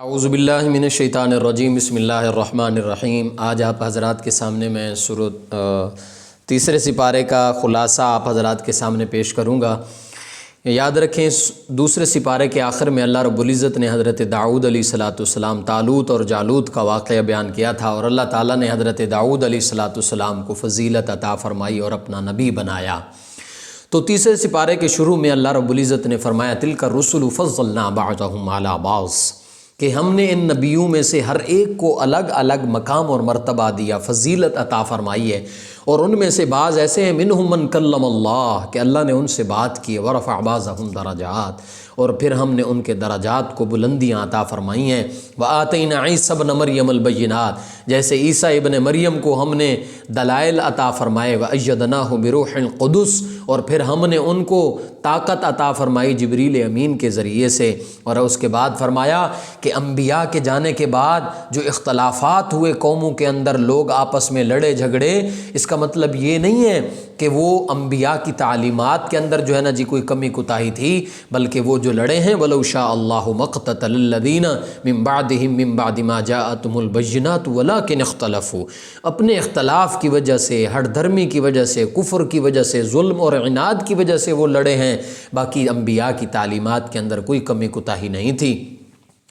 اعوذ باللہ من الشیطان الرجیم بسم اللہ الرحمن الرحیم۔ آج آپ حضرات کے سامنے میں سورۃ تیسرے سپارے کا خلاصہ آپ حضرات کے سامنے پیش کروں گا۔ یاد رکھیں دوسرے سپارے کے آخر میں اللہ رب العزت نے حضرت داؤد علیہ السلام طالوت اور جالوت کا واقعہ بیان کیا تھا، اور اللہ تعالیٰ نے حضرت داؤد علیہ السلام کو فضیلت عطا فرمائی اور اپنا نبی بنایا۔ تو تیسرے سپارے کے شروع میں اللہ رب العزت نے فرمایا تلک الرسل فضلنا بعضهم علی بعض، کہ ہم نے ان نبیوں میں سے ہر ایک کو الگ الگ مقام اور مرتبہ دیا، فضیلت عطا فرمائی ہے، اور ان میں سے بعض ایسے ہیں منہم من کلم اللہ، کہ اللہ نے ان سے بات کی، ورفع بعضهم درجات، اور پھر ہم نے ان کے درجات کو بلندیاں عطا فرمائی ہیں۔ وآتینا عیسی ابن مریم البینات، جیسے عیسیٰ ابن مریم کو ہم نے دلائل عطا فرمائے، وأیدناہ بروح القدس، اور پھر ہم نے ان کو طاقت عطا فرمائی جبریل امین کے ذریعے سے۔ اور اس کے بعد فرمایا کہ انبیاء کے جانے کے بعد جو اختلافات ہوئے قوموں کے اندر، لوگ آپس میں لڑے جھگڑے، اس کا مطلب یہ نہیں ہے کہ وہ انبیاء کی تعلیمات کے اندر جو ہے نا جی کوئی کمی کوتاہی تھی، بلکہ وہ جو لڑے ہیں وَلَوْ شَاءَ اللَّهُ مَا اقْتَتَلَ الَّذِينَ مِن بَعْدِهِم مِّن بَعْدِ مَا جَاءَتْهُمُ الْبَيِّنَاتُ وَلَٰكِنِ اخْتَلَفُوا، اپنے اختلاف کی وجہ سے، ہٹ دھرمی کی وجہ سے، کفر کی وجہ سے، ظلم اور عناد کی وجہ سے وہ لڑے ہیں، باقی انبیاء کی تعلیمات کے اندر کوئی کمی کوتاہی نہیں تھی۔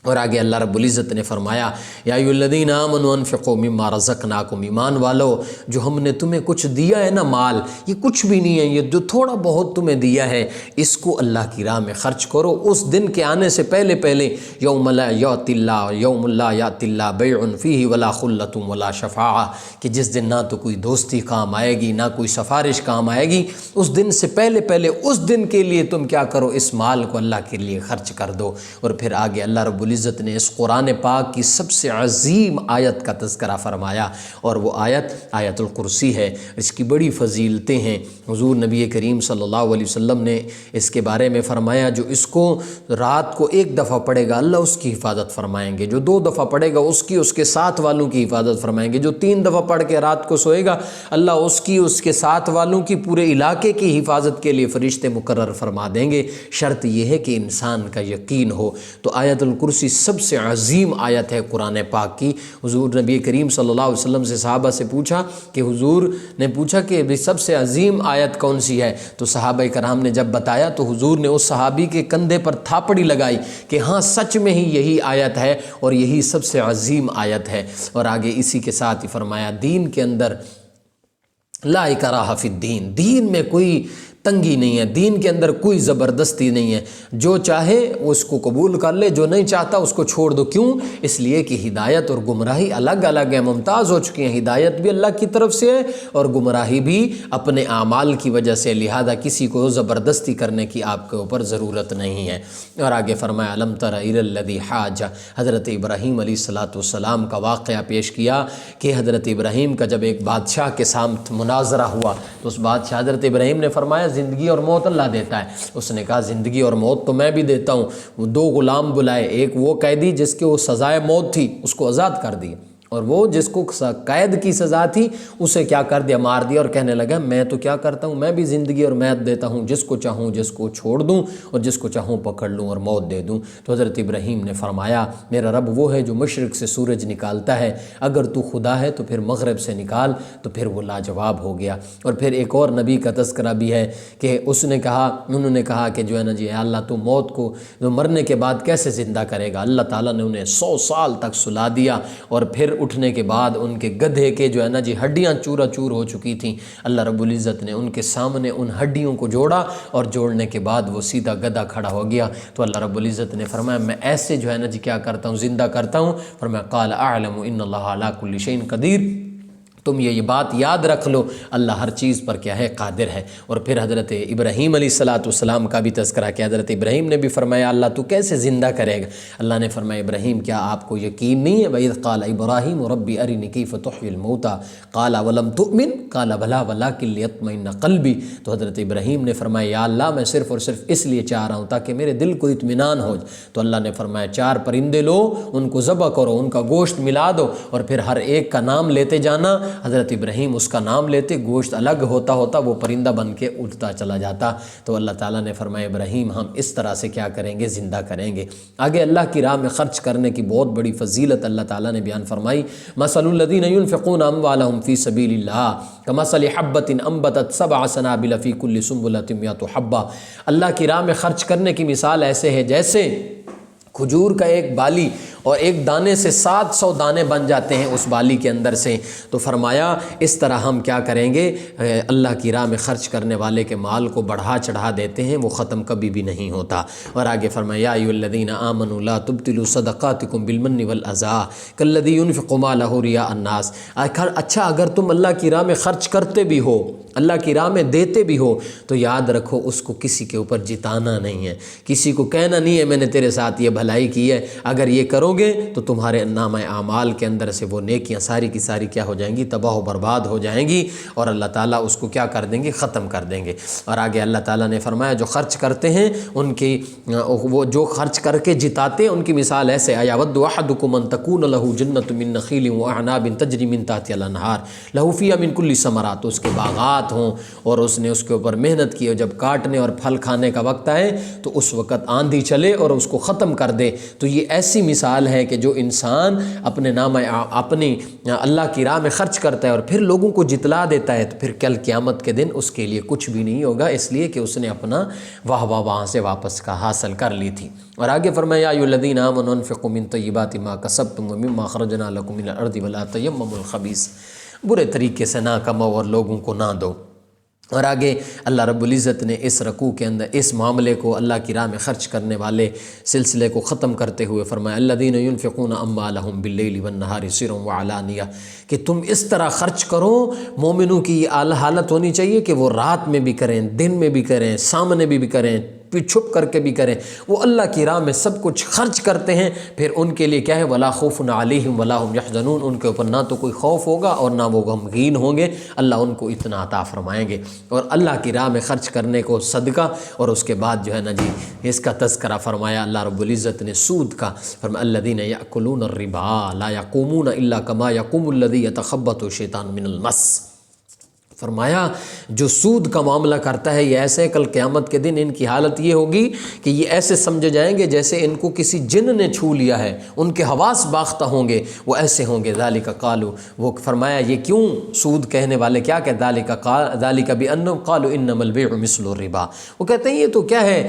اور آگے اللہ رب العزت نے فرمایا یا ایھا الذین آمنوا انفقوا مما رزقناکم، ایمان والو جو ہم نے تمہیں کچھ دیا ہے نا مال، یہ کچھ بھی نہیں ہے، یہ جو تھوڑا بہت تمہیں دیا ہے اس کو اللہ کی راہ میں خرچ کرو، اس دن کے آنے سے پہلے پہلے، یوم لا یأتی اللہ، یوم لا یأتی اللہ بیع فیہ ولا خلۃ ولا شفاعہ، کہ جس دن نہ تو کوئی دوستی کام آئے گی نہ کوئی سفارش کام آئے گی، اس دن سے پہلے پہلے اس دن کے لیے تم کیا کرو، اس مال کو اللہ کے لیے خرچ کر دو۔ اور پھر آگے اللہ رب العزت نے اس قرآن پاک کی سب سے عظیم آیت کا تذکرہ فرمایا، اور وہ آیت الکرسی ہے۔ اس کی بڑی فضیلتیں ہیں، حضور نبی کریم صلی اللہ علیہ وسلم نے اس کے بارے میں فرمایا جو اس کو رات کو ایک دفعہ پڑھے گا اللہ اس کی حفاظت فرمائیں گے، جو 2 دفعہ پڑھے گا اس کے ساتھ والوں کی حفاظت فرمائیں گے، جو 3 دفعہ پڑھ کے رات کو سوئے گا اللہ اس کے ساتھ والوں کی، پورے علاقے کی حفاظت کے لیے فرشتے مقرر فرما دیں گے، شرط یہ ہے کہ انسان کا یقین ہو۔ تو آیت الکرسی سب سے عظیم آیت ہے قرآن پاک کی۔ حضور نبی کریم صلی اللہ علیہ وسلم سے صحابہ سے پوچھا کہ حضور نے پوچھا کہ سب سے عظیم آیت کون سی ہے، تو صحابہ کرام نے جب بتایا تو حضور نے اس صحابی کے کندھے پر تھاپڑی لگائی کہ ہاں سچ میں ہی یہی آیت ہے اور یہی سب سے عظیم آیت ہے۔ اور آگے اسی کے ساتھ ہی فرمایا دین کے اندر لا اکراہ فی الدین، دین میں کوئی تنگی نہیں ہے، دین کے اندر کوئی زبردستی نہیں ہے، جو چاہے اس کو قبول کر لے، جو نہیں چاہتا اس کو چھوڑ دو۔ کیوں؟ اس لیے کہ ہدایت اور گمراہی الگ الگ ہیں، ممتاز ہو چکی ہیں، ہدایت بھی اللہ کی طرف سے ہے اور گمراہی بھی اپنے اعمال کی وجہ سے، لہذا کسی کو زبردستی کرنے کی آپ کے اوپر ضرورت نہیں ہے۔ اور آگے فرمایا الم تر الی الذی حاج، حضرت ابراہیم علیہ السلام کا واقعہ پیش کیا کہ حضرت ابراہیم کا جب ایک بادشاہ کے سامنے مناظرہ ہوا تو اس بادشاہ حضرت ابراہیم نے فرمایا زندگی اور موت اللہ دیتا ہے۔ اس نے کہا زندگی اور موت تو میں بھی دیتا ہوں۔ وہ 2 غلام بلائے، ایک وہ قیدی جس کے وہ سزائے موت تھی اس کو آزاد کر دیا، اور وہ جس کو قید کی سزا تھی اسے کیا کر دیا، مار دیا، اور کہنے لگا میں تو کیا کرتا ہوں، میں بھی زندگی اور موت دیتا ہوں، جس کو چاہوں جس کو چھوڑ دوں اور جس کو چاہوں پکڑ لوں اور موت دے دوں۔ تو حضرت ابراہیم نے فرمایا میرا رب وہ ہے جو مشرق سے سورج نکالتا ہے، اگر تو خدا ہے تو پھر مغرب سے نکال، تو پھر وہ لاجواب ہو گیا۔ اور پھر ایک اور نبی کا تذکرہ بھی ہے کہ انہوں نے کہا کہ جو ہے نا جی اللہ تو موت کو جو مرنے کے بعد کیسے زندہ کرے گا، اللہ تعالیٰ نے انہیں 100 سال تک سلا دیا، اور پھر اٹھنے کے بعد ان کے گدھے کے جو ہے نا جی ہڈیاں چورا چور ہو چکی تھیں، اللہ رب العزت نے ان کے سامنے ان ہڈیوں کو جوڑا، اور جوڑنے کے بعد وہ سیدھا گدھا کھڑا ہو گیا۔ تو اللہ رب العزت نے فرمایا میں ایسے جو ہے نا جی کیا کرتا ہوں، زندہ کرتا ہوں۔ فرمایا قال اعلم ان اللہ علی کل شیء قدیر، تم یہ بات یاد رکھ لو اللہ ہر چیز پر کیا ہے، قادر ہے۔ اور پھر حضرت ابراہیم علیہ السلام کا بھی تذکرہ کیا، حضرت ابراہیم نے بھی فرمایا اللہ تو کیسے زندہ کرے گا، اللہ نے فرمایا ابراہیم کیا آپ کو یقین نہیں ہے، وَإِذْ قَالَ إِبْرَاهِيمُ رَبِّ أَرِنِي كَيْفَ تُحْيِي الْمَوْتَى قَالَ وَلَمْ تُؤْمِنْ قَالَ بَلَىٰ وَلَٰكِن لِيَطْمَئِنَّ قَلْبِي۔ تو حضرت ابراہیم نے فرمایا یا اللہ میں صرف اور صرف اس لیے چاہ رہا ہوں تاکہ میرے دل کو اطمینان ہو۔ تو اللہ نے فرمایا 4 پرندے لو، ان کو ذبح کرو، ان کا گوشت ملا دو، اور پھر ہر ایک کا نام لیتے جانا، حضرت ابراہیم اس کا نام لیتے، گوشت الگ ہوتا ہوتا وہ پرندہ بن کے اٹھتا چلا جاتا۔ تو اللہ تعالیٰ نے فرمایا ابراہیم ہم اس طرح سے کیا کریں گے، زندہ کریں گے۔ آگے اللہ کی راہ میں خرچ کرنے کی بہت بڑی فضیلت اللہ تعالیٰ نے بیان فرمائی۔ مثل الذین ينفقون اموالهم فی سبیل اللہ کمثل حبۃ انبتت سبع سنابل فی کل سنبلۃ مئۃ حبۃ۔ اللہ کی راہ میں خرچ کرنے کی مثال ایسے ہے جیسے کھجور کا ایک بالی اور ایک دانے سے 700 دانے بن جاتے ہیں اس بالی کے اندر سے۔ تو فرمایا اس طرح ہم کیا کریں گے، اللہ کی راہ میں خرچ کرنے والے کے مال کو بڑھا چڑھا دیتے ہیں، وہ ختم کبھی بھی نہیں ہوتا۔ اور آگے فرمایا یا ایھا الذین آمنوا لا تبطلوا صدقاتکم بالمن والأذى کالذی ينفق مالہ رئاء الناس۔ اچھا اگر تم اللہ کی راہ میں خرچ کرتے بھی ہو، اللہ کی راہ میں دیتے بھی ہو، تو یاد رکھو اس کو کسی کے اوپر جتانا نہیں ہے، کسی کو کہنا نہیں ہے میں نے تیرے ساتھ یہ بھلائی کی ہے۔ اگر یہ کرو گے تو تمہارے نامہ اعمال کے اندر سے وہ نیکیاں ساری کی ساری کیا ہو جائیں گی، تباہ و برباد ہو جائیں گی، اور اللہ تعالیٰ اس کو کیا کر دیں گے، ختم کر دیں گے۔ اور آگے اللہ تعالیٰ نے فرمایا جو خرچ کرتے ہیں ان کی، وہ جو خرچ کر کے جتاتے ہیں ان کی مثال ایسے اَیَوَدُّ أَحَدُکُمْ أَن تَکُونَ لَهُ جَنَّةٌ مِّن نَخِیلٍ وَأَعْنَابٍ تَجْرِی مِن تَحْتِہَا الْأَنْہَارُ لَهُ فِیہا مِن کُلِّ الثَّمَرَاتِ، اس کے باغات ہوں اور اس نے اس کے اوپر محنت کی، اور جب کاٹنے اور پھل کھانے کا وقت آئے تو اس وقت آندھی چلے اور اس کو ختم کر دے۔ تو یہ ایسی مثال ہے کہ جو انسان اپنے اپنی اللہ کی راہ میں خرچ کرتا ہے اور پھر لوگوں کو جتلا دیتا ہے، تو پھر کل قیامت کے دن اس کے لیے کچھ بھی نہیں ہوگا، اس لیے کہ اس نے اپنا واہ وہاں سے واپس کا حاصل کر لی تھی۔ اور آگے فرمایا یا ایھا الذین آمنوا انفقوا من طیبات ما کسبتم ومما اخرجنا لکم من الارض ولا تیمموا الخبیث، برے طریقے سے نہ کماؤ اور لوگوں کو نہ دو۔ اور آگے اللہ رب العزت نے اس رکوع کے اندر اس معاملے کو، اللہ کی راہ میں خرچ کرنے والے سلسلے کو ختم کرتے ہوئے فرمایا الذین ينفقون اموالهم باللیل والنہار سرا وعلانیہ، کہ تم اس طرح خرچ کرو۔ مومنوں کی یہ حالت ہونی چاہیے کہ وہ رات میں بھی کریں، دن میں بھی کریں، سامنے بھی کریں، چھپ کر کے بھی کریں، وہ اللہ کی راہ میں سب کچھ خرچ کرتے ہیں۔ پھر ان کے لیے کیا ہے، ولا خوف علیہم ولا هم یحزنون، ان کے اوپر نہ تو کوئی خوف ہوگا اور نہ وہ غمگین ہوں گے، اللہ ان کو اتنا عطا فرمائیں گے۔ اور اللہ کی راہ میں خرچ کرنے کو صدقہ، اور اس کے بعد جو ہے نا جی اس کا تذکرہ فرمایا اللہ رب العزت نے سود کا، فرمایا الذین یأکلون الربا لا یقومون الا کما یقوم الذی یتخبطہ الشیطان من المس۔ فرمایا جو سود کا معاملہ کرتا ہے یہ ایسے، کل قیامت کے دن ان کی حالت یہ ہوگی کہ یہ ایسے سمجھے جائیں گے جیسے ان کو کسی جن نے چھو لیا ہے، ان کے حواس باختہ ہوں گے، وہ ایسے ہوں گے۔ ذالک قالوا، وہ فرمایا یہ کیوں سود کہنے والے کیا کہ ذالک بانہم قالوا انما البیع مثل الربا، وہ کہتے ہیں یہ تو کیا ہے،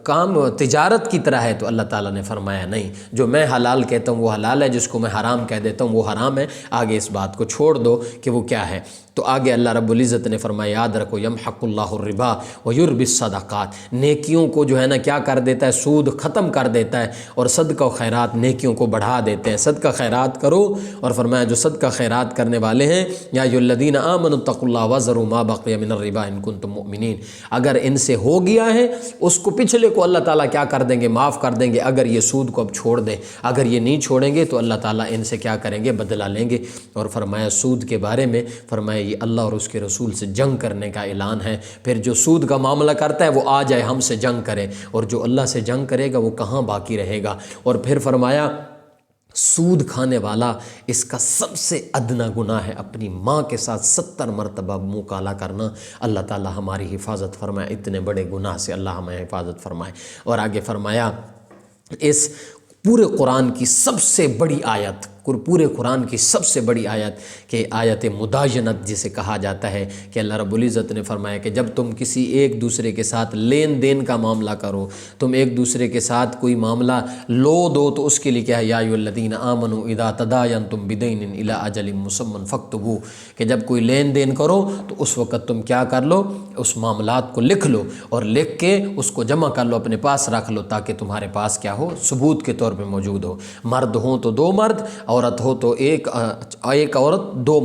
کام تجارت کی طرح ہے۔ تو اللہ تعالیٰ نے فرمایا نہیں، جو میں حلال کہتا ہوں وہ حلال ہے، جس کو میں حرام کہہ دیتا ہوں وہ حرام ہے، آگے اس بات کو چھوڑ دو کہ وہ کیا ہے۔ تو آگے اللہ رب العزت نے فرمایا یاد رکھو یمحق اللہ الربا ویربی الصدقات، نیکیوں کو جو ہے نا کیا کر دیتا ہے، سود ختم کر دیتا ہے، اور صدقہ و خیرات نیکیوں کو بڑھا دیتے ہیں۔ صدقہ خیرات کرو، اور فرمایا جو صدقہ خیرات کرنے والے ہیں یا ایھا الذین آمنوا اتقوا اللہ وذروا ما بقی من الربا ان کنتم مؤمنین، اگر ان سے ہو گیا ہے اس کو پچھلے کو اللہ تعالیٰ کیا کر دیں گے، معاف کر دیں گے، اگر یہ سود کو اب چھوڑ دیں۔ اگر یہ نہیں چھوڑیں گے تو اللہ تعالیٰ ان سے کیا کریں گے، بدلہ لیں گے۔ اور فرمایا سود کے بارے میں فرمایا یہ اللہ اور اس کے رسول سے جنگ کرنے کا اعلان ہے۔ پھر جو سود کا معاملہ کرتا ہے وہ آ جائے ہم سے جنگ کرے، اور جو اللہ سے جنگ کرے گا وہ کہاں باقی رہے گا۔ اور پھر فرمایا سود کھانے والا اس کا سب سے ادنا گناہ ہے اپنی ماں کے ساتھ 70 مرتبہ منہ کالا کرنا۔ اللہ تعالیٰ ہماری حفاظت فرمائے، اتنے بڑے گناہ سے اللہ ہمیں حفاظت فرمائے۔ اور آگے فرمایا اس پورے قرآن کی سب سے بڑی آیت، پورے قرآن کی سب سے بڑی آیت کہ آیت مداینت جسے کہا جاتا ہے، کہ اللہ رب العزت نے فرمایا کہ جب تم کسی ایک دوسرے کے ساتھ لین دین کا معاملہ کرو، تم ایک دوسرے کے ساتھ کوئی معاملہ لو دو، تو اس کے لیے کیا ہے، یا ایھا الذین آمنوا اذا تداینتم بدین الی اجل مسمی فاکتبوہ، کہ جب کوئی لین دین کرو تو اس وقت تم کیا کر لو، اس معاملات کو لکھ لو، اور لکھ کے اس کو جمع کر لو، اپنے پاس رکھ لو، تاکہ تمہارے پاس کیا ہو، ثبوت کے طور پہ موجود ہو۔ مرد ہوں تو 2 مرد، عورت ہو تو ایک عورت 2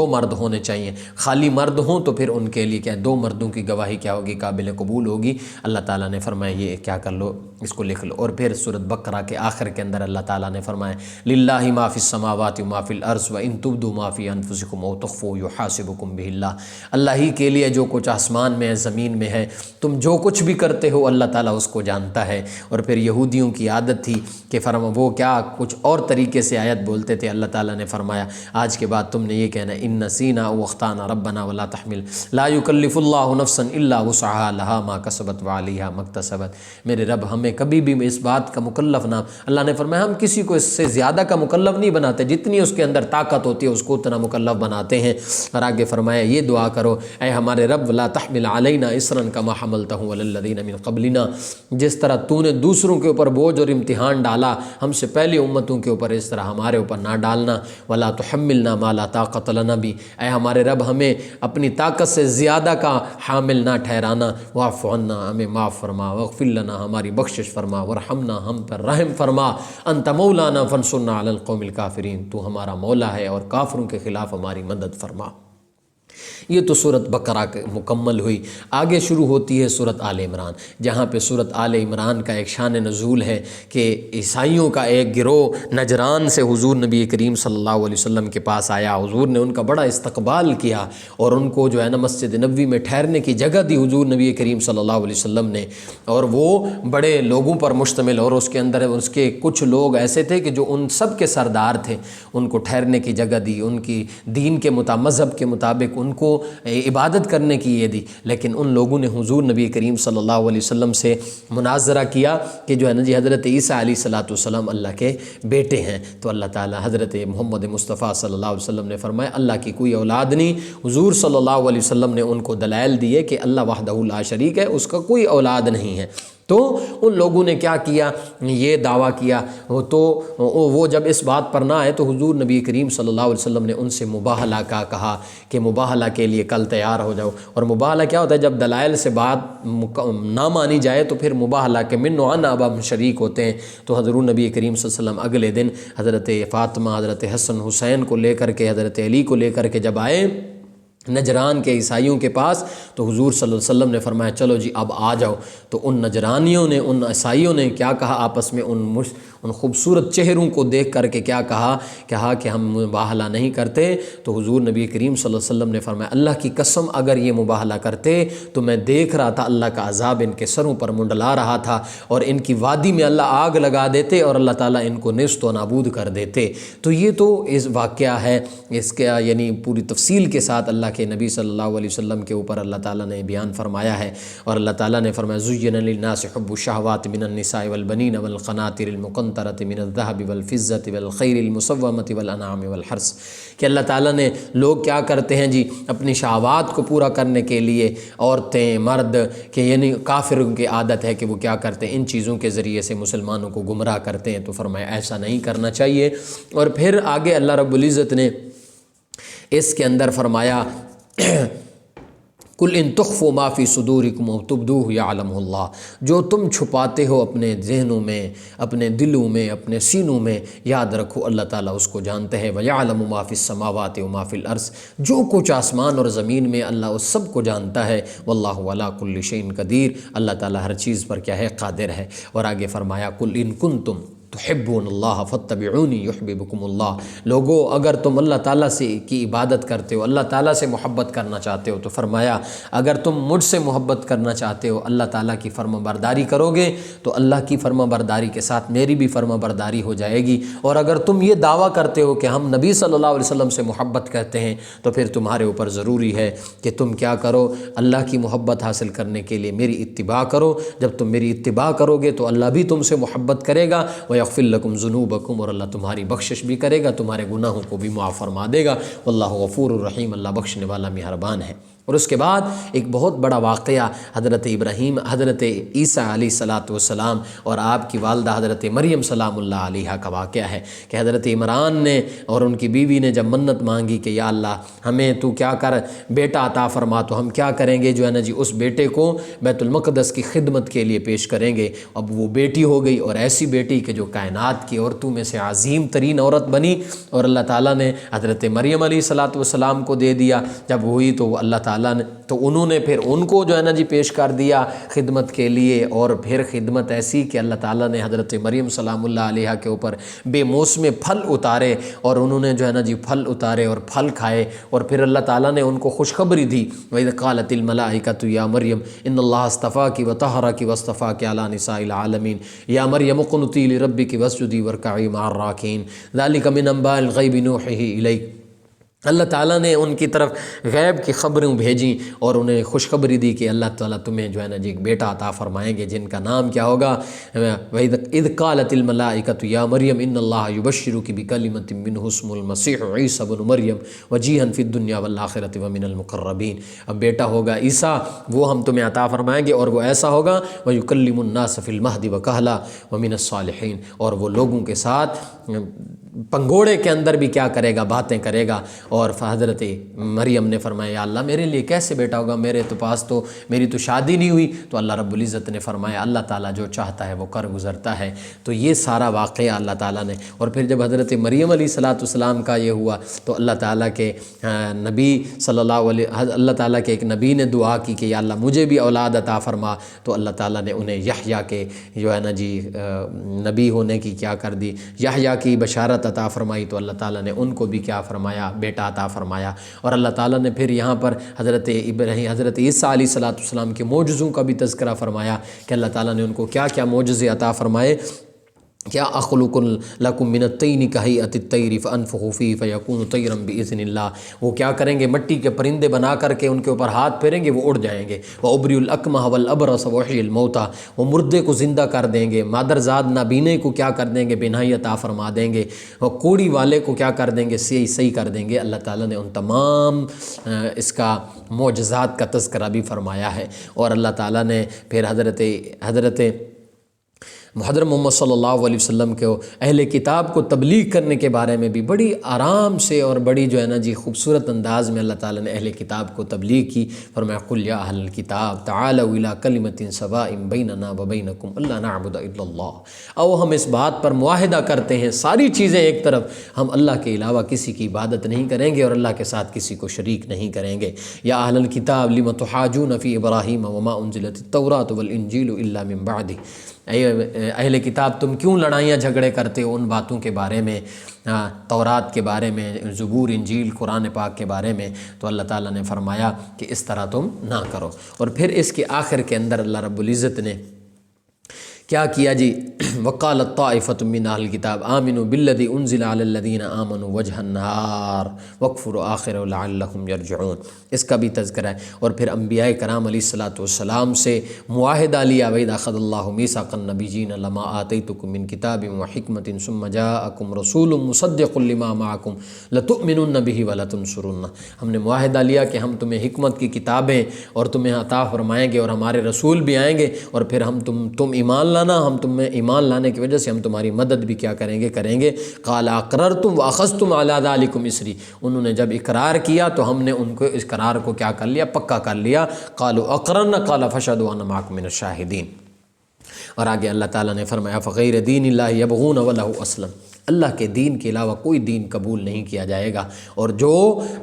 مرد ہونے چاہیے۔ خالی مرد ہوں تو پھر ان کے لیے کیا 2 مردوں کی گواہی کیا ہوگی، قابل قبول ہوگی۔ اللہ تعالیٰ نے فرمایا یہ کیا کر لو، اس کو لکھ لو۔ اور پھر سورۃ بقرہ کے آخر کے اندر اللہ تعالیٰ نے فرمایا للہ ما فی السماوات و ما فی الارض وان تبدوا ما فی انفسکم او تخفوہ یحاسبکم بہ اللہ، اللہ ہی کے لیے جو کچھ آسمان میں ہے، زمین میں ہے، تم جو کچھ بھی کرتے ہو اللہ تعالیٰ اس کو جانتا ہے۔ اور پھر یہودیوں کی عادت تھی کہ وہ کیا کچھ اور طریقے سے آیا آیت بولتے تھے اللہ تعالیٰ نے فرمایا آج کے بعد تم نے یہ کہنا ان نسینا او اخطانا ربنا ولا تحمل لا یکلف اللہ نفسا الا وسعها لها ما کسبت وعلیہا ما اکتسبت۔ میرے رب ہمیں کبھی بھی اس بات کا مکلف نہ، اللہ نے فرمایا ہم کسی کو اس سے زیادہ کا مکلف نہیں بناتے، جتنی اس کے اندر طاقت ہوتی ہے اس کو اتنا مکلف بناتے ہیں۔ اور آگے فرمایا یہ دعا کرو اے ہمارے رب لا تحمل علینا اصرا کما حملته علی الذین من قبلنا، جس طرح تو نے دوسروں کے اوپر بوجھ اور امتحان ڈالا ہم سے پہلی امتوں کے اوپر، اس طرح ہمارے اوپر نہ ڈالنا۔ ولا تحملنا ما لا طاقت لنا بھی، اے ہمارے رب ہمیں اپنی طاقت سے زیادہ کا حامل نہ ٹھہرانا۔ واعف عنا، ہمیں معاف فرما، واغفر لنا، ہماری بخشش فرما، ورحمنا، ہم پر رحم فرما، انت مولانا فانصرنا علی القوم الکافرین، تو ہمارا مولا ہے اور کافروں کے خلاف ہماری مدد فرما۔ یہ تو سورۃ بقرہ مکمل ہوئی۔ آگے شروع ہوتی ہے سورۃ آل عمران، جہاں پہ سورۃ آل عمران کا ایک شان نزول ہے کہ عیسائیوں کا ایک گروہ نجران سے حضور نبی کریم صلی اللہ علیہ وسلم کے پاس آیا، حضور نے ان کا بڑا استقبال کیا اور ان کو جو ہے نا مسجد نبوی میں ٹھہرنے کی جگہ دی حضور نبی کریم صلی اللہ علیہ وسلم نے، اور وہ بڑے لوگوں پر مشتمل، اور اس کے اندر اس کے کچھ لوگ ایسے تھے کہ جو ان سب کے سردار تھے، ان کو ٹھہرنے کی جگہ دی، ان کی دین کے مذہب کے مطابق ان کو عبادت کرنے کی یہ دی۔ لیکن ان لوگوں نے حضور نبی کریم صلی اللہ علیہ وسلم سے مناظرہ کیا کہ جو ہے نا جی حضرت عیسیٰ علیہ السلام اللہ کے بیٹے ہیں، تو اللہ تعالیٰ حضرت محمد مصطفیٰ صلی اللہ علیہ وسلم نے فرمایا اللہ کی کوئی اولاد نہیں۔ حضور صلی اللہ علیہ وسلم نے ان کو دلائل دیے کہ اللہ وحدہ لا شریک ہے، اس کا کوئی اولاد نہیں ہے۔ تو ان لوگوں نے کیا کیا، یہ دعویٰ کیا، تو وہ جب اس بات پر نہ آئے تو حضور نبی کریم صلی اللہ علیہ وسلم نے ان سے مباہلہ کا کہا کہ مباہلہ کے لیے کل تیار ہو جاؤ۔ اور مباہلہ کیا ہوتا ہے؟ جب دلائل سے بات نہ مانی جائے تو پھر مباہلہ کے من و عن اب ہم شریک ہوتے ہیں۔ تو حضور نبی کریم صلی اللہ علیہ وسلم اگلے دن حضرت فاطمہ، حضرت حسن حسین کو لے کر کے، حضرت علی کو لے کر کے جب آئے نجران کے عیسائیوں کے پاس، تو حضور صلی اللہ علیہ وسلم نے فرمایا چلو جی اب آ جاؤ۔ تو ان نجرانیوں نے، ان عیسائیوں نے کیا کہا آپس میں، ان خوبصورت چہروں کو دیکھ کر کے کیا کہا کہ ہم مباہلہ نہیں کرتے۔ تو حضور نبی کریم صلی اللہ علیہ وسلم نے فرمایا اللہ کی قسم اگر یہ مباہلہ کرتے تو میں دیکھ رہا تھا اللہ کا عذاب ان کے سروں پر منڈلا رہا تھا، اور ان کی وادی میں اللہ آگ لگا دیتے اور اللہ تعالیٰ ان کو نیست و نابود کر دیتے۔ تو یہ تو اس واقعہ ہے، اس کا یعنی پوری تفصیل کے ساتھ اللہ کے نبی صلی اللہ علیہ وسلم کے اوپر اللہ تعالیٰ نے بیان فرمایا ہے۔ اور اللہ تعالیٰ نے فرمایا زُيِّنَ لِلنَّاسِ حُبُّ الشَّهَوَاتِ مِنَ النِّسَاءِ وَالْبَنِينَ وَالْقَنَاطِرِ الْمُقَنطَرَةِ مِنَ الذَّهَبِ وَالْفِضَّةِ وَالْخَيْلِ الْمُسَوَّمَةِ وَالْأَنْعَامِ وَالْحَرْثِ، کہ اللہ تعالیٰ نے لوگ کیا کرتے ہیں جی اپنی شہوات کو پورا کرنے کے لیے، عورتیں مرد، کہ یعنی کافروں کی عادت ہے کہ وہ کیا کرتے ہیں ان چیزوں کے ذریعے سے مسلمانوں کو گمراہ کرتے ہیں۔ تو فرمایا ایسا نہیں کرنا چاہیے۔ اور پھر آگے اللہ رب العزت نے اس کے اندر فرمایا کل ان تخفوا ما فی صدورکم او تبدوہ یعلمہ اللہ، جو تم چھپاتے ہو اپنے ذہنوں میں، اپنے دلوں میں، اپنے سینوں میں، یاد رکھو اللہ تعالیٰ اس کو جانتے ہیں۔ ویعلم ما فی السماوات و ما فی الارض، جو کچھ آسمان اور زمین میں اللہ اس سب کو جانتا ہے۔ واللہ علی کل شیء قدیر، اللہ تعالیٰ ہر چیز پر کیا ہے؟ قادر ہے۔ اور آگے فرمایا کل ان کنتم تحبون اللہ فاتبعونی یحببکم اللہ، لوگو اگر تم اللہ تعالیٰ سے کی عبادت کرتے ہو، اللہ تعالیٰ سے محبت کرنا چاہتے ہو، تو فرمایا اگر تم مجھ سے محبت کرنا چاہتے ہو، اللہ تعالیٰ کی فرما برداری کرو گے تو اللہ کی فرما برداری کے ساتھ میری بھی فرما برداری ہو جائے گی۔ اور اگر تم یہ دعویٰ کرتے ہو کہ ہم نبی صلی اللہ علیہ وسلم سے محبت کرتے ہیں، تو پھر تمہارے اوپر ضروری ہے کہ تم کیا کرو؟ اللہ کی محبت حاصل کرنے کے لیے میری اتباع کرو۔ جب تم میری اتباع کرو گے تو اللہ بھی تم سے محبت کرے گا، یغفر لکم ذنوبکم، اور اللہ تمہاری بخشش بھی کرے گا، تمہارے گناہوں کو بھی معاف فرما دے گا۔ واللہ غفور الرحیم، اللہ بخشنے والا مہربان ہے۔ اور اس کے بعد ایک بہت بڑا واقعہ حضرت ابراہیم، حضرت عیسیٰ علیہ السلام اور آپ کی والدہ حضرت مریم سلام اللہ علیہا کا واقعہ ہے کہ حضرت عمران نے اور ان کی بیوی نے جب منت مانگی کہ یا اللہ ہمیں تو کیا کر بیٹا عطا فرما، تو ہم کیا کریں گے جو ہے نا جی اس بیٹے کو بیت المقدس کی خدمت کے لیے پیش کریں گے۔ اب وہ بیٹی ہو گئی، اور ایسی بیٹی کہ جو کائنات کی عورتوں میں سے عظیم ترین عورت بنی، اور اللہ تعالیٰ نے حضرت مریم علیہ السلام کو دے دیا۔ جب ہوئی تو وہ اللہ تعالیٰ تعالیٰ نے تو انہوں نے پھر ان کو جو ہے نا جی پیش کر دیا خدمت کے لیے، اور پھر خدمت ایسی کہ اللہ تعالیٰ نے حضرت مریم سلام اللہ علیہ کے اوپر بے موسم پھل اتارے، اور انہوں نے جو ہے نا جی پھل اتارے اور پھل کھائے، اور پھر اللہ تعالیٰ نے ان کو خوشخبری دی، وَإِذْ قَالَتِ الْمَلَائِكَةُ يَا مَرْيَمْ إِنَّ اللَّهَ اصْطَفَاكِ وَطَهَّرَكِ وَاصْطَفَاكِ عَلَى نِسَاءِ الْعَالَمِينَ يَا مَرْيَمُ اقْنُتِي لِرَبِّكِ وَاسْجُدِي وَارْكَعِي مَعَ الرَّاكِعِينَ ذَلِكَ مِنْ أَنْبَاءِ الْغَيْبِ نُوحِيهِ إِلَيْكَ۔ اللہ تعالیٰ نے ان کی طرف غیب کی خبریں بھیجیں اور انہیں خوشخبری دی کہ اللہ تعالیٰ تمہیں جو ہے نا جی ایک بیٹا عطا فرمائیں گے جن کا نام کیا ہوگا، اذ قالت الملائکۃ یا مریم ان اللہ یبشرک بکلمۃ منہ اسمہ المسیح عیسی ابن مریم وجیہا فی الدنیا والآخرۃ ومن المقربین۔ اب بیٹا ہوگا عیسیٰ، وہ ہم تمہیں عطا فرمائیں گے، اور وہ ایسا ہوگا ویکلم الناس فی المہد وکہلا ومن الصالحین، اور وہ لوگوں کے ساتھ پنگوڑے کے اندر بھی کیا کرے گا، باتیں کرے گا۔ اور حضرت مریم نے فرمایا یا اللہ میرے لیے کیسے بیٹا ہوگا، میری تو شادی نہیں ہوئی۔ تو اللہ رب العزت نے فرمایا اللہ تعالیٰ جو چاہتا ہے وہ کر گزرتا ہے۔ تو یہ سارا واقعہ اللہ تعالیٰ نے، اور پھر جب حضرت مریم علیہ السلام کا یہ ہوا تو اللہ تعالیٰ کے نبی اللہ تعالیٰ کے ایک نبی نے دعا کی کہ یا اللہ مجھے بھی اولاد عطا فرما، تو اللہ تعالیٰ نے انہیں یحییٰ کے جو ہے نا جی نبی ہونے کی کیا کر دی، یحییٰ کی بشارت عطا فرمائی، تو اللہ تعالیٰ نے ان کو بھی کیا فرمایا، بیٹا عطا فرمایا۔ اور اللہ تعالیٰ نے پھر یہاں پر حضرت عیسیٰ علیہ السلام کے معجزوں کا بھی تذکرہ فرمایا کہ اللہ تعالیٰ نے ان کو کیا کیا معجزے عطا فرمائے۔ کیا اخلق لکم من الطین کہیئۃ الطیر فانفخوا فیہ فیکون طیرا باذن اللہ، وہ کیا کریں گے، مٹی کے پرندے بنا کر کے ان کے اوپر ہاتھ پھیریں گے وہ اڑ جائیں گے۔ وابری الاکمہ والابرص واحیی الموتیٰ، وہ مردے کو زندہ کر دیں گے، مادرزاد نابینے کو کیا کر دیں گے، بینائی عطا فرما دیں گے، اور کوڑی والے کو کیا کر دیں گے، صحیح کر دیں گے۔ اللہ تعالیٰ نے ان تمام اس کا معجزات کا تذکرہ بھی فرمایا ہے۔ اور اللہ تعالیٰ نے پھر حضرت محضر محمد صلی اللہ علیہ وسلم کے اہل کتاب کو تبلیغ کرنے کے بارے میں بھی بڑی آرام سے اور بڑی جو ہے نا جی خوبصورت انداز میں اللہ تعالیٰ نے اہل کتاب کو تبلیغ کی۔ فرمایا قل یا اہل الکتاب تعالوا الی کلمۃ سواء بیننا وبینکم الا نعبد الا اللہ، او ہم اس بات پر معاہدہ کرتے ہیں، ساری چیزیں ایک طرف، ہم اللہ کے علاوہ کسی کی عبادت نہیں کریں گے اور اللہ کے ساتھ کسی کو شریک نہیں کریں گے۔ یا اہل الکتاب لم تحاجون فی ابراہیم وما انزلت التوراۃ والانجیل الا من بعدہ، اہل کتاب تم کیوں لڑائیاں جھگڑے کرتے ہو ان باتوں کے بارے میں، تورات کے بارے میں، زبور انجیل قرآن پاک کے بارے میں۔ تو اللہ تعالیٰ نے فرمایا کہ اس طرح تم نہ کرو۔ اور پھر اس کے آخر کے اندر اللہ رب العزت نے کیا کیا جی، وقالت طائفۃ من اہل الکتاب آمنوا بالذی انزل علی الذین آمنوا وجہ النہار واکفروا آخرہ لعلہم یرجعون، اس کا بھی تذکرہ ہے۔ اور پھر انبیاء کرام علیہ الصلاۃ والسلام سے معاہدہ لیا، وَإِذْ أَخَذَ اللَّهُ مِيثَاقَ النَّبِيِّينَ لَمَا آتَيْتُكُم مِّن كِتَابٍ وَحِكْمَةٍ ثُمَّ جَاءَكُمْ رَسُولٌ مُّصَدِّقٌ لِّمَا مَعَكُمْ لَتُؤْمِنُنَّ بِهِ وَلَتَنصُرُنَّهُ، ہم نے معاہدہ لیا کہ ہم تمہیں حکمت کی کتابیں اور تمہیں عطا فرمائیں گے، اور ہمارے رسول بھی آئیں گے، اور پھر ہم تم ایمان لانا، ہم تمہیں ایمان لانے کی وجہ سے ہم تمہاری مدد بھی کیا کریں گے۔ قال اقررتم واخذتم علی ذلکم اسری، انہوں نے جب اقرار کیا تو ہم نے ان کو اس قرار کو کیا کر لیا، پکا کر لیا۔ قالوا اقررنا قال فاشهدوا وانا معكم من الشاہدین۔ اور آگے اللہ تعالیٰ نے فرمایا فغیر دین اللہ یبغون ولہ اسلم، اللہ کے دین کے علاوہ کوئی دین قبول نہیں کیا جائے گا، اور جو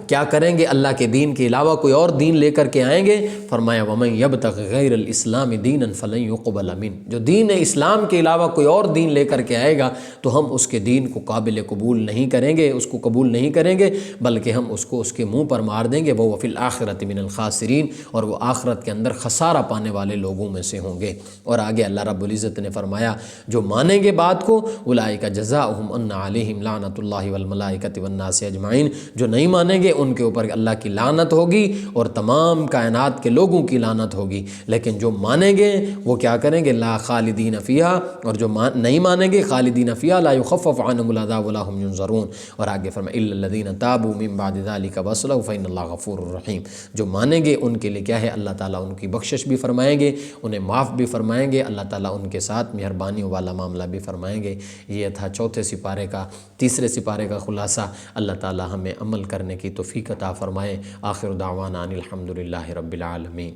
کیا کریں گے اللہ کے دین کے علاوہ کوئی اور دین لے کر کے آئیں گے، فرمایا ومن یبتغ غیر الاسلام دینا فلن یقبل منہ، جو دین اسلام کے علاوہ کوئی اور دین لے کر کے آئے گا تو ہم اس کے دین کو قابل قبول نہیں کریں گے، اس کو قبول نہیں کریں گے، بلکہ ہم اس کو اس کے منہ پر مار دیں گے۔ وہ فی الآخرۃ من الخاسرین، اور وہ آخرت کے اندر خسارہ پانے والے لوگوں میں سے ہوں گے۔ اور آگے اللہ رب العزت نے فرمایا جو مانیں گے بات کو اولئک جزاؤہم ان علیہم لعنت اللہ والملائکۃ والناس اجمعین، جو نہیں مانیں گے ان کے اوپر اللہ کی لعنت ہوگی اور تمام کائنات کے لوگوں کی لعنت ہوگی، لیکن جو مانیں گے وہ کیا کریں گے، لا خالدین فیہا، اور جو نہیں مانیں گے خالدین فیہا لا یخفف عنہم العذاب ولا هم ینظرون۔ اور آگے فرمایا الا الذین تابوا من بعد ذلک واصلحوا فإن اللہ غفور رحیم، جو مانیں گے ان کے لیے کیا ہے، اللہ تعالیٰ ان کی بخشش بھی فرمائیں گے، انہیں معاف بھی فرمائیں گے، اللہ تعالیٰ ان کے ساتھ مہربانیوں والا معاملہ بھی فرمائیں گے۔ یہ تھا چوتھے سپارے کا، تیسرے سپارے کا خلاصہ۔ اللہ تعالیٰ ہمیں عمل کرنے کی توفیق عطا فرمائے۔ آخر دعوانا ان الحمد للہ رب العالمین۔